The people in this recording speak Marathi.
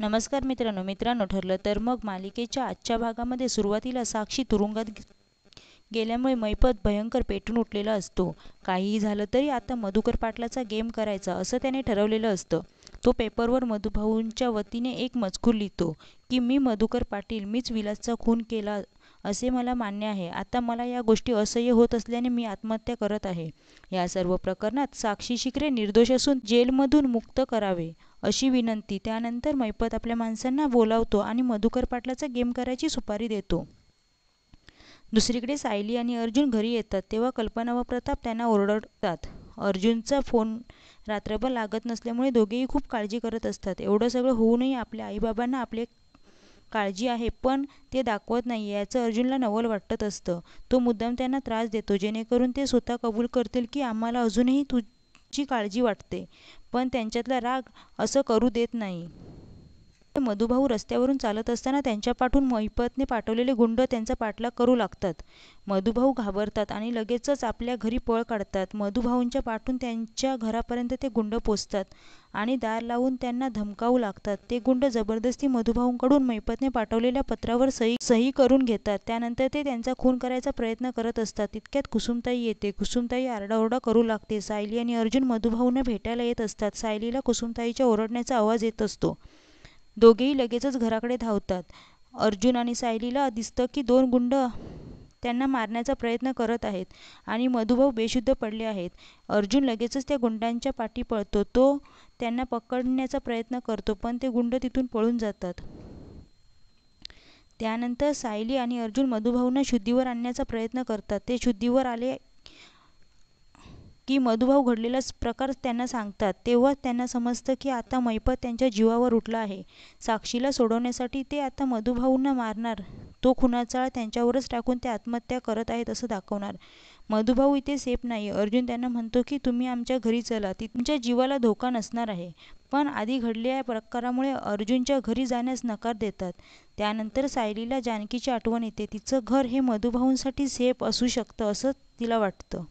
नमस्कार मित्रांनो ठरलं तर मग मालिकेच्या आजच्या भागामध्ये सुरुवातीला साक्षी तुरुंगात गेल्यामुळे मैपत भयंकर पेटून उठलेला असतो. काहीही झालं तरी आता मधुकर पाटलाचा गेम करायचा असं त्याने ठरवलेलं असतं. तो पेपरवर मधुभाऊंच्या वतीने एक मजकूर लिहितो की मी मधुकर पाटील, मीच विलासचा खून केला असे मला मान्य आहे. आता मला या गोष्टी असह्य होत असल्याने मी आत्महत्या करत आहे. या सर्व प्रकरणात साक्षी शिकरे निर्दोष असून जेलमधून मुक्त करावे अशी विनंती. त्यानंतर मैपत आपल्या माणसांना बोलावतो आणि मधुकर पाटलाचा गेम करायची सुपारी देतो. दुसरीकडे सायली आणि अर्जुन घरी येतात तेव्हा कल्पना व प्रताप त्यांना ओरडतात. अर्जुनचा फोन रात्रभर लागत नसल्यामुळे दोघेही खूप काळजी करत असतात. एवढं सगळं होऊनही आपल्या आईबाबांना आपली काळजी आहे पण ते दाखवत नाही याचं अर्जुनला नवल वाटत असतं. तो मुद्दाम त्यांना त्रास देतो जेणेकरून ते स्वतः कबूल करतील की आम्हाला अजूनही तुझी काळजी वाटते, पण त्यांच्यातला राग असं करू देत नाही. मधुभाऊ रस्त्यावरून चालत असताना त्यांच्या पाठून मैपतने पाठवलेले गुंड त्यांचा पाठलाग करू लागतात. मधुभाऊ घाबरतात आणि लगेचच आपल्या घरी पळ काढतात. मधुभाऊंच्या पाठून त्यांच्या घरापर्यंत ते गुंड पोचतात आणि दार लावून त्यांना धमकावू लागतात. ते गुंड जबरदस्ती मधुभाऊंकडून मैपतने पाठवलेल्या पत्रावर सही करून घेतात. त्यानंतर ते त्यांचा खून करायचा प्रयत्न करत असतात. तितक्यात कुसुमताई येते. कुसुमताई आरडाओरडा करू लागते. सायली आणि अर्जुन मधुभाऊंना भेटायला येत असतात. सायलीला कुसुमताईच्या ओरडण्याचा आवाज येत असतो. दोघेही लगेचच घराकडे धावतात. अर्जुन आणि सायलीला दिसतं की दोन गुंड त्यांना मारण्याचा प्रयत्न करत आहेत आणि मधुभाऊ बेशुद्ध पडले आहेत. अर्जुन लगेचच त्या गुंडांच्या पाठी पळतो. तो त्यांना पकडण्याचा प्रयत्न करतो पण ते गुंड तिथून पळून जातात. त्यानंतर सायली आणि अर्जुन मधुभाऊंना शुद्धीवर आणण्याचा प्रयत्न करतात. ते शुद्धीवर आले की मधुभाऊ घडलेला प्रकार त्यांना सांगतात. तेव्हा त्यांना समजतं की आता मैपत त्यांच्या जीवावर उठला आहे. साक्षीला सोडवण्यासाठी ते आता मधुभाऊंना मारणार. तो खुनाचा आळ त्यांच्यावरच टाकून ते आत्महत्या करत आहेत असं दाखवणार. मधुभाऊ इथे सेफ नाही. अर्जुन त्यांना म्हणतो की तुम्ही आमच्या घरी चला, तुमच्या जीवाला धोका नसणार आहे. पण आधी घडलेल्या प्रकारामुळे अर्जुनच्या घरी जाण्यास नकार देतात. त्यानंतर सायलीला जानकीची आठवण येते. तिचं घर हे मधुभाऊंसाठी सेफ असू शकतं असं तिला वाटतं.